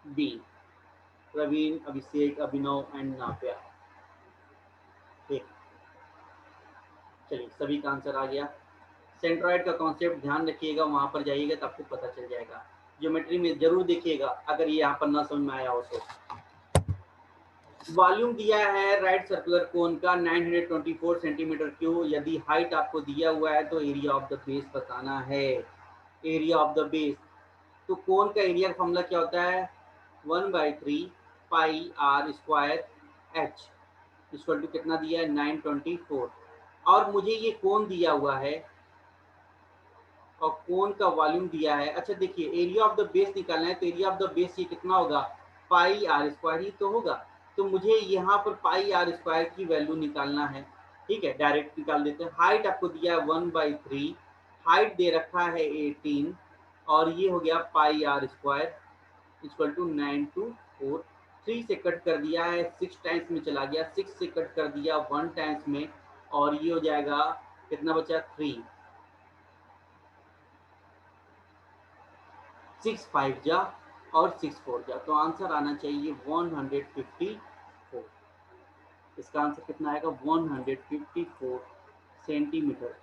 B, Praveen, Abhishek, Abhinav and Navya. ठीक, चलिए सभी का आंसर आ गया। सेंट्रॉइड का कॉन्सेप्ट ध्यान रखिएगा, वहां पर जाइएगा तो आपको पता चल जाएगा। ज्योमेट्री में जरूर देखिएगा अगर ये यहाँ पर ना समझ में आया हो तो। वॉल्यूम दिया है राइट सर्कुलर कोन का 924 सेंटीमीटर क्यूब। यदि हाइट आपको दिया हुआ है तो एरिया ऑफ द बेस बताना है। एरिया ऑफ द बेस, तो कोन का एरिया का फॉर्मूला क्या होता है? 1/3 pi R square H equal to कितना दिया है? 924। और मुझे ये कोन दिया हुआ है और कोन का वॉल्यूम दिया है। अच्छा देखिए, एरिया ऑफ द बेस निकालना है, तो एरिया ऑफ द बेस ये कितना होगा? पाई आर स्क्वायर ही तो होगा। तो मुझे यहाँ पर पाई आर स्क्वायर की वैल्यू निकालना है। ठीक है, डायरेक्ट निकाल देते हैं। हाइट आपको दिया है 1/3, हाइट दे रखा है 18, और ये हो गया पाई आर स्क्वायर इक्वल टू 924। 3 से कट कर दिया है, 6 टाइम्स में चला गया, 6 से कट कर दिया 1 टाइम्स में, और ये हो जाएगा कितना बचा? 3। 6 5 जा और 6 4 जा, तो आंसर आना चाहिए 154। इसका आंसर कितना आएगा? 154 सेंटीमीटर।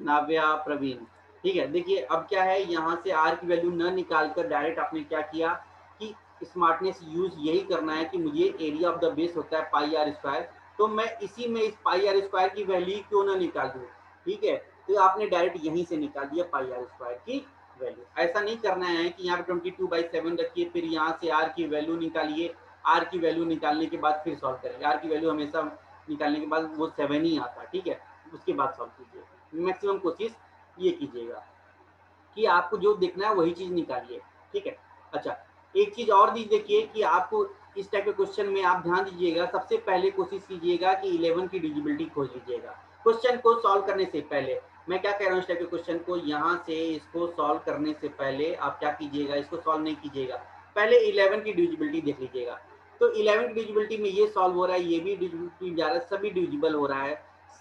नाव्या, प्रवीण। ठीक है, देखिए अब क्या है, यहाँ से आर की वैल्यू न निकालकर डायरेक्ट आपने क्या किया कि स्मार्टनेस यूज यही करना है कि मुझे एरिया ऑफ द बेस होता है पाई आर स्क्वायर, तो मैं इसी में इस पाई आर स्क्वायर की वैल्यू क्यों ना निकाल दूँ। ठीक है, तो आपने डायरेक्ट यहीं से निकाल दिया पाई आर स्क्वायर की वैल्यू। ऐसा नहीं करना है कि यहाँ पे 22/7 रखिए, फिर यहाँ से आर की वैल्यू निकालिए, आर की वैल्यू निकालने के बाद फिर सॉल्व करेंगे। आर की वैल्यू हमेशा निकालने के बाद वो 7 ही आता है। ठीक है, उसके बाद सॉल्व कीजिए। मैक्सिमम कोशिश ये कीजिएगा कि आपको जो देखना है वही चीज निकालिए। ठीक है, अच्छा एक चीज और देखिए कि आपको इस टाइप के क्वेश्चन में आप ध्यान दीजिएगा, सबसे पहले कोशिश कीजिएगा कि 11 की डिविजिबिलिटी खोज लीजिएगा। क्वेश्चन को सॉल्व करने से पहले, मैं क्या कह रहा हूँ, इस टाइप के क्वेश्चन को यहाँ से इसको सॉल्व करने से पहले आप क्या कीजिएगा, इसको सॉल्व नहीं कीजिएगा, पहले 11 की डिविजिबिलिटी देख लीजिएगा। तो 11 की डिविजिबिलिटी में ये सॉल्व हो रहा है, ये भी डिविजिबिलिटी जा रहा है, सभी डिविजिबल हो रहा है।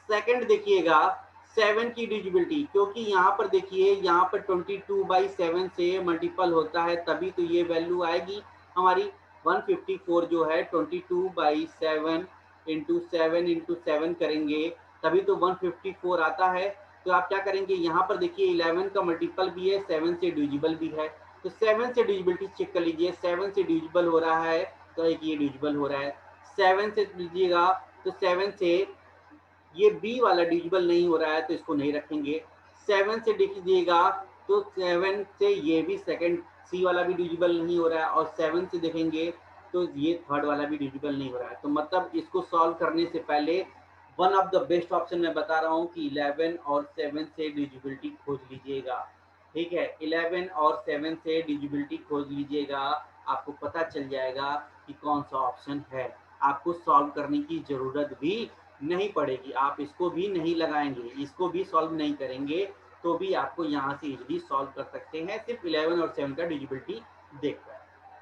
सेकंड देखिएगा 7 की डिविजिबिलिटी, क्योंकि यहाँ पर देखिए यहाँ पर 22/7 से मल्टीपल होता है, तभी तो ये वैल्यू आएगी हमारी 154 जो है 22/7 इंटू 7 करेंगे तभी तो 154 आता है। तो आप क्या करेंगे, यहाँ पर देखिए 11 का मल्टीपल भी है, 7 से डिविजिबल भी है, तो 7 से डिविजिबिलिटी चेक कर लीजिए। 7 से डिविजिबल हो रहा है तो एक ये डिविजिबल हो रहा है, 7 से लीजिएगा तो 7 से ये बी वाला डिविजिबल नहीं हो रहा है तो इसको नहीं रखेंगे। 7 से देखिएगा तो 7 से ये भी सेकंड सी वाला भी डिविजिबल नहीं हो रहा है, और 7 से देखेंगे तो ये थर्ड वाला भी डिविजिबल नहीं हो रहा है। तो मतलब इसको सॉल्व करने से पहले one of the best option मैं बता रहा हूँ कि 11 और 7 से डिविजिबिलिटी खोज लीजिएगा। ठीक है, 11 और 7 से डिविजिबिलिटी खोज लीजिएगा, आपको पता चल जाएगा कि कौन सा ऑप्शन है। आपको सॉल्व करने की ज़रूरत भी नहीं पड़ेगी, आप इसको भी नहीं लगाएंगे, इसको भी सॉल्व नहीं करेंगे तो भी आपको यहाँ से इजीली सॉल्व कर सकते हैं, सिर्फ 11 और 7 का डिविजिबिलिटी देखकर।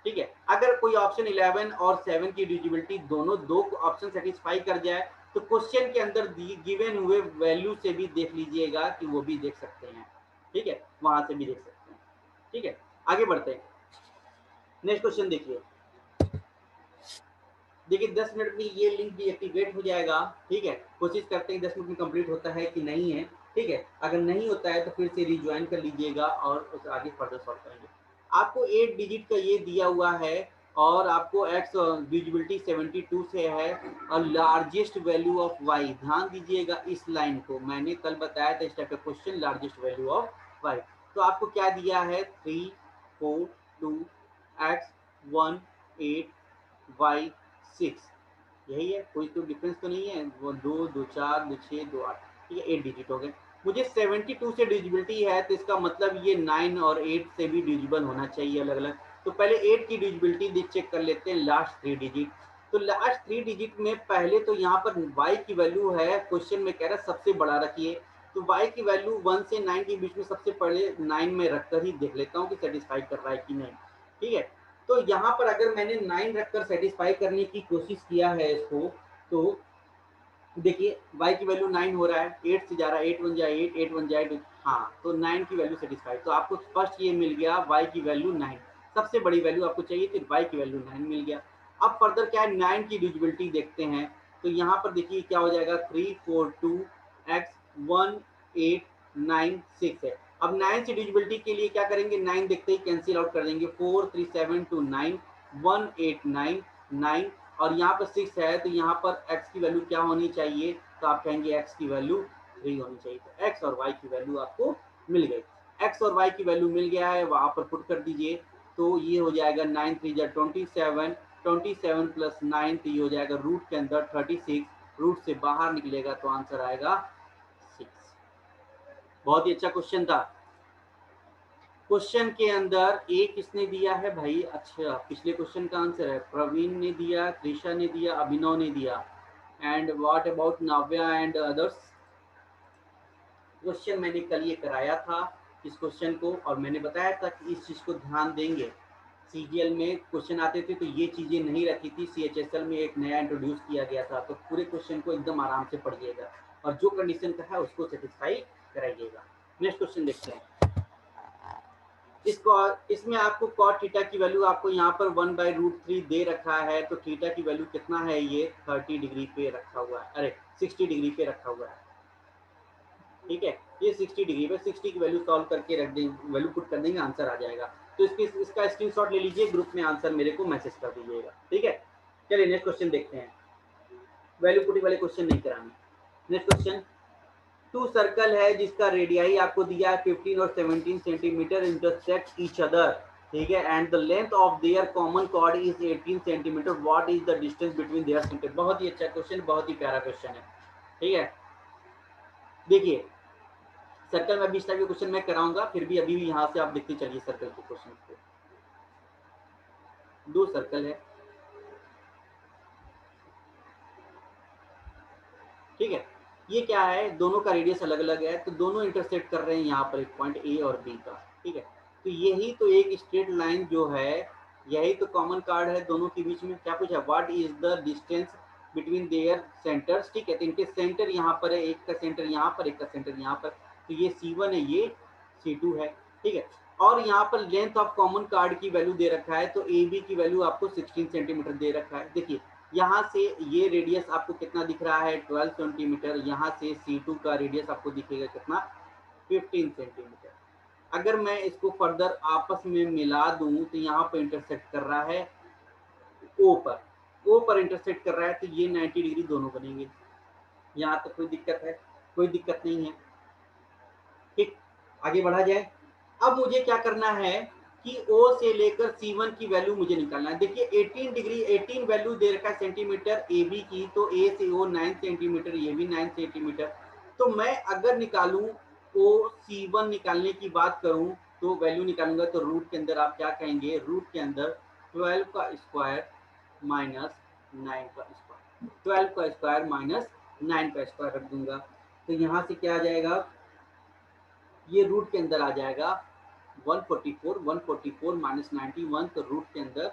ठीक है, अगर कोई ऑप्शन 11 और 7 की डिविजिबिलिटी दोनों दो ऑप्शन सेटिस्फाई कर जाए तो क्वेश्चन के अंदर गिवन हुए वैल्यू से भी देख लीजिएगा कि वो भी देख सकते हैं। ठीक है, वहां से भी देख सकते हैं। ठीक है, आगे बढ़ते हैं। नेक्स्ट क्वेश्चन देखिए। देखिए 10 मिनट में ये लिंक भी एक्टिवेट हो जाएगा। ठीक है, कोशिश करते हैं 10 मिनट में कंप्लीट होता है कि नहीं है। ठीक है, अगर नहीं होता है तो फिर से रिज्वाइन कर लीजिएगा और उसे आगे फर्दर सॉल्व करेंगे। आपको 8 डिजिट का ये दिया हुआ है और आपको एक्स डिविजिबिलिटी 72 से है और लार्जेस्ट वैल्यू ऑफ वाई। ध्यान दीजिएगा इस लाइन को, मैंने कल बताया था इस टाइप का question, largest value of y. तो आपको क्या दिया है, 3 4 2 एक्स 1 8 वाई 6, यही है, कोई तो डिफरेंस तो नहीं है। वो 2 2 4 2 6 2 8, ठीक है, 8 डिजिट हो गए। मुझे 72 से डिविजिबिलिटी है तो इसका मतलब ये 9 और 8 से भी डिविजिबल होना चाहिए अलग अलग। तो पहले 8 की डिविजिबिलिटी चेक कर लेते हैं, लास्ट 3 डिजिट। तो लास्ट 3 डिजिट में पहले तो यहाँ पर y की वैल्यू है, क्वेश्चन में कह रहा है सबसे बड़ा रखिए। तो y की वैल्यू 1 से 9 के बीच में सबसे पहले 9 में रखकर ही देख लेता हूँ कि सेटिस्फाई कर रहा है कि नहीं। ठीक है, तो यहाँ पर अगर मैंने 9 रखकर सेटिस्फाई करने की कोशिश किया है इसको, तो देखिए y की वैल्यू 9 हो रहा है, 8 से जा रहा है, 8 1 जाए 8 8 1 जाए 2, हाँ, तो 9 की वैल्यू सेटिस्फाई। तो आपको फर्स्ट ये मिल गया y की वैल्यू 9, सबसे बड़ी वैल्यू आपको चाहिए थी, y की वैल्यू 9 मिल गया। अब फर्दर क्या है, 9 की डिविजिबिलिटी देखते हैं। तो यहाँ पर देखिए क्या हो जाएगा, 3 4 2 x 1 8 9 6 है। अब 9 से डिविजिबिलिटी के लिए क्या करेंगे, 9 देखते ही कैंसिल आउट कर देंगे, 4 3 7 2 9 1 8 9 9 और यहाँ पर 6 है तो यहाँ पर x की वैल्यू क्या होनी चाहिए, तो आप कहेंगे x की वैल्यू 3 होनी चाहिए। तो x और y की वैल्यू आपको मिल गई, x और y की वैल्यू मिल गया है, वहां पर पुट कर दीजिए। तो ये हो जाएगा 9 3 जा 27, 27 प्लस 9 तो ये हो जाएगा रूट के अंदर 36, रूट से बाहर निकलेगा तो आंसर आएगा 6। बहुत ही अच्छा क्वेश्चन था। क्वेश्चन के अंदर ए किसने दिया है भाई, अच्छा पिछले क्वेश्चन का आंसर है, प्रवीण ने दिया, त्रिशा ने दिया, अभिनव ने दिया, and what about Navya and others. Question मैंने कल ये कराया था इस क्वेश्चन को, और मैंने बताया था कि इस चीज को ध्यान देंगे। सीजीएल में क्वेश्चन आते थे तो ये चीजें नहीं रखी थी, सीएचएसएल में एक नया इंट्रोड्यूस किया गया था। तो पूरे क्वेश्चन को एकदम आराम से पढ़िएगा और जो कंडीशन का है उसको सेटिस्फाई कराइएगा। नेक्स्ट क्वेश्चन देखते हैं। इसमें आपको कॉट थीटा की वैल्यू आपको यहाँ पर 1/√3 दे रखा है, तो थीटा की वैल्यू कितना है, ये 30 डिग्री पे रखा हुआ है, अरे 60 डिग्री पे रखा हुआ है। ठीक है, ये 60 डिग्री पे, 60 की वैल्यू सॉल्व करके रख देंगे, वैल्यू पुट कर देंगे, आंसर आ जाएगा। तो इसका स्क्रीनशॉट ले लीजिए, ग्रुप में आंसर मेरे को मैसेज कर दीजिएगा। ठीक है, चलिए नेक्स्ट क्वेश्चन देखते हैं, वैल्यू पुटिंग वाले क्वेश्चन नहीं कराने। नेक्स्ट क्वेश्चन, टू सर्कल है जिसका रेडियाई आपको दिया है 15 और 17 सेंटीमीटर इंटरसेक्ट ईच अदर। ठीक है, and the length of their common chord is 18 centimetre, what is the distance between their centre. बहुत ही अच्छा क्वेश्चन, बहुत ही प्यारा क्वेश्चन है। ठीक है, देखिए सर्कल में 20 टाइप के क्वेश्चन मैं कराऊंगा, फिर भी अभी भी यहाँ से आप देखते चलिए सर्कल के क्वेश्चन को। दो सर्कल है, ठीक है, ये क्या है, दोनों का रेडियस अलग अलग है, तो दोनों इंटरसेक्ट कर रहे हैं यहाँ पर एक पॉइंट ए और बी का। ठीक है, तो यही तो एक स्ट्रेट लाइन जो है, यही तो कॉमन कार्ड है दोनों के बीच में। क्या पूछा, what is the distance between their centres. ठीक है, तो इनके सेंटर यहाँ पर है, एक का सेंटर यहाँ पर, एक का सेंटर यहाँ पर, तो ये C1 है, ये C2 है। ठीक है, और यहाँ पर लेंथ ऑफ कॉमन कार्ड की वैल्यू दे रखा है, तो ए बी की वैल्यू आपको 16 सेंटीमीटर दे रखा है। देखिए यहाँ से ये रेडियस आपको कितना दिख रहा है, 12 सेंटीमीटर, यहाँ से C2 का रेडियस आपको दिखेगा कितना, 15 सेंटीमीटर। अगर मैं इसको फर्दर आपस में मिला दूं तो यहाँ पर इंटरसेक्ट कर रहा है ओ पर इंटरसेक्ट कर रहा है, तो ये 90 डिग्री दोनों बनेंगे। यहाँ तक कोई दिक्कत है, कोई दिक्कत नहीं है। ठीक, आगे बढ़ा जाए। अब मुझे क्या करना है कि O से लेकर C1 की वैल्यू मुझे निकालना है। देखिए 18 डिग्री 18 वैल्यू दे रखा है सेंटीमीटर AB की, तो A से O 9 सेंटीमीटर, ये भी 9 सेंटीमीटर। तो मैं अगर निकालूं OC1 निकालने की बात करूं तो वैल्यू निकालूंगा, तो रूट के अंदर आप क्या कहेंगे, रूट के अंदर 12 का स्क्वायर माइनस 9 का स्क्वायर, 12 का स्क्वायर माइनस 9 का स्क्वायर रख दूंगा। तो यहाँ से क्या आ जाएगा, ये रूट के अंदर आ जाएगा 144 माइनस 91, तो रूट के अंदर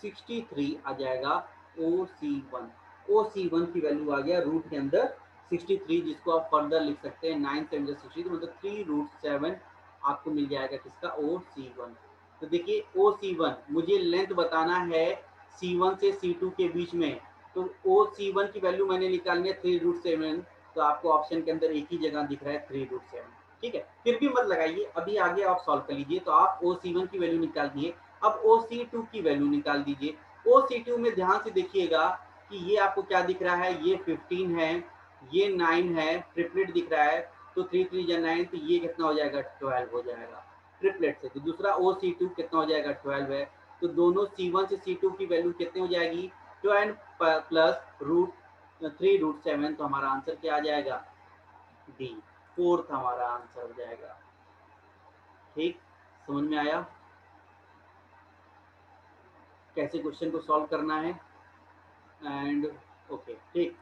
63 आ जाएगा OC1 की वैल्यू आ गया रूट के अंदर 63, जिसको आप फर्दर लिख सकते हैं 9 7 60, तो मतलब 3√7 आपको मिल जाएगा किसका, OC1। तो देखिए OC1 मुझे लेंथ बताना है C1 से C2 के बीच में, तो OC1 की वैल्यू मैंने निकालनी है 3√7, तो आपको ऑप्शन के अंदर एक ही जगह दिख रहा है 3√7। ठीक है, फिर भी मत लगाइए, अभी आगे आप सॉल्व कर लीजिए। तो आप OC1 की वैल्यू निकाल दिए, अब OC2 की वैल्यू निकाल दीजिए। OC2 में ध्यान से देखिएगा कि ये आपको क्या दिख रहा है, ये 15 है, ये 9 है, ट्रिपलेट दिख रहा है, तो 3 3 या 9, तो ये कितना हो जाएगा, 12 हो जाएगा ट्रिपलेट से। तो दूसरा OC2 कितना हो जाएगा, 12 है। तो दोनों C1 से C2 की वैल्यू कितनी हो जाएगी, 12 प्लस रूट 3√7, तो हमारा आंसर क्या आ जाएगा, डी, फोर्थ हमारा आंसर हो जाएगा। ठीक, समझ में आया कैसे क्वेश्चन को सॉल्व करना है, एंड ओके ठीक,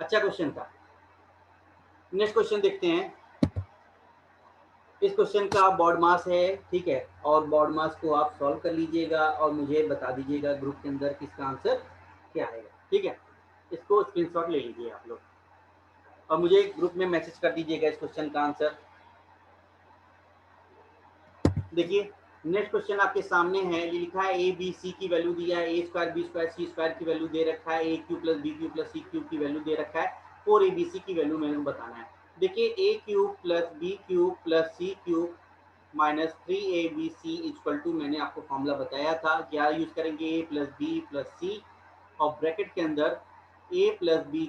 अच्छा क्वेश्चन था। नेक्स्ट क्वेश्चन देखते हैं। इस क्वेश्चन का बोर्ड मास है, ठीक है, और बोर्ड मास को आप सॉल्व कर लीजिएगा और मुझे बता दीजिएगा ग्रुप के अंदर किसका आंसर क्या आएगा। ठीक है, इसको स्क्रीनशॉट ले लीजिए आप लोग और मुझे ग्रुप में मैसेज कर दीजिएगा इस क्वेश्चन का आंसर। देखिए नेक्स्ट क्वेश्चन आपके सामने है, ये लिखा है ए बी सी की वैल्यू दिया है, A square B square C square की वैल्यू दे रखा है, A cube plus B cube plus C cube की वैल्यू दे रखा है, और ए बी सी की वैल्यू मेरे को बताना है। देखिए A cube plus B cube plus C cube minus 3abc equal to, मैंने आपको फॉर्मूला बताया था, क्या यूज करेंगे, A plus B plus C और ब्रैकेट के अंदर A plus B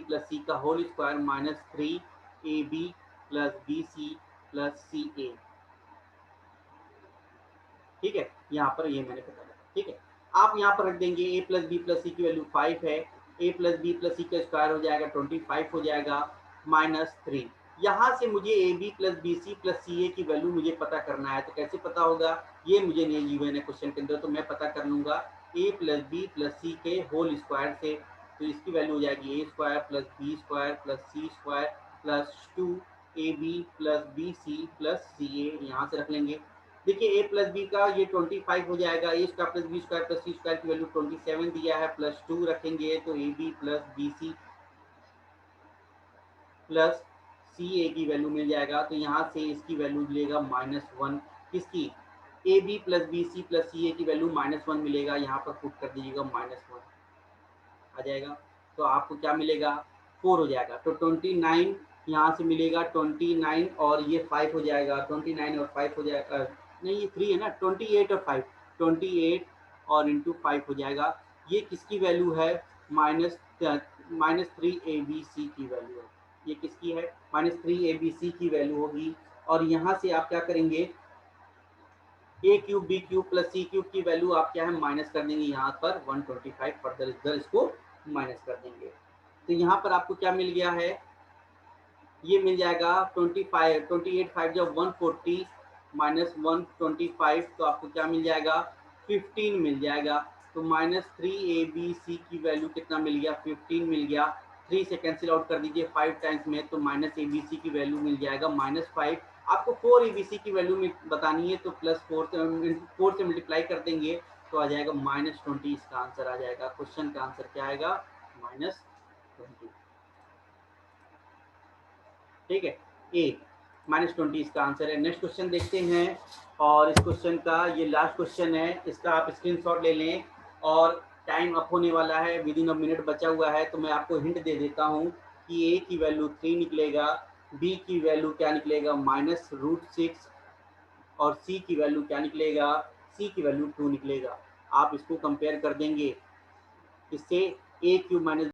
plus C का whole square minus 3ab plus B C plus C A. ठीक है, यहाँ पर ये मैंने बताया। ठीक है, आप यहाँ पर रख देंगे ए प्लस बी प्लस सी की वैल्यू 5 है, ए प्लस बी प्लस सी का स्क्वायर हो जाएगा 25 हो जाएगा माइनस 3। यहाँ से मुझे A B plus B C plus C A की वैल्यू मुझे पता करना है, तो कैसे पता होगा, ये मुझे नहीं गिवन है क्वेश्चन के अंदर, तो मैं पता कर लूंगा A plus B plus C के होल स्क्वायर से। तो इसकी वैल्यू हो जाएगी A square plus B square plus C square plus 2ab plus B C plus C A, यहाँ से रख लेंगे। देखिए ए प्लस बी का ये 25 हो जाएगा, A square plus B square plus C square की वैल्यू 27 दिया है, प्लस 2 रखेंगे तो A B plus B C plus C A की वैल्यू मिल जाएगा। तो यहाँ से इसकी वैल्यू मिलेगा -1, किसकी, A B plus B C plus C A की वैल्यू -1 मिलेगा, यहाँ पर पुट कर दीजिएगा -1 आ जाएगा, तो आपको क्या मिलेगा 4 हो जाएगा। तो 29 यहाँ से मिलेगा 29 और ये 5 हो जाएगा, 29 और 5 हो जाएगा, नहीं ये 3 है ना, 28 और 5, 28 और इंटू 5 हो जाएगा। ये किसकी वैल्यू है, -3abc की वैल्यू है, ये किसकी है, -3abc की वैल्यू होगी। और यहाँ से आप क्या करेंगे, ए cube B cube plus C cube की वैल्यू आप क्या है माइनस कर देंगे, यहाँ पर 125 फर्दर इधर इसको माइनस कर देंगे। तो यहाँ पर आपको क्या मिल गया है, ये मिल जाएगा 25, 28 5 जब 140 माइनस 125, तो आपको क्या मिल जाएगा 15 मिल जाएगा। तो -3abc की वैल्यू कितना मिल गया, 15 मिल गया। 3 से कैंसिल आउट कर दीजिए 5 टाइम्स में, तो -abc की वैल्यू मिल जाएगा -5। आपको 4abc की वैल्यू में बतानी है, तो +4 से मल्टीप्लाई कर देंगे तो आ जाएगा -20, इसका आंसर आ जाएगा। क्वेश्चन का आंसर क्या आएगा, -20। ठीक है, ए -20 इसका आंसर है। नेक्स्ट क्वेश्चन देखते हैं, और इस क्वेश्चन का ये लास्ट क्वेश्चन है, इसका आप स्क्रीनशॉट ले लें, और टाइम अप होने वाला है, विदिन अ मिनट बचा हुआ है, तो मैं आपको हिंट दे देता हूँ कि ए की वैल्यू 3 निकलेगा, बी की वैल्यू क्या निकलेगा -√6, और सी की वैल्यू क्या निकलेगा, सी की वैल्यू 2 निकलेगा। आप इसको कंपेयर कर देंगे, इससे ए क्यूब माइनस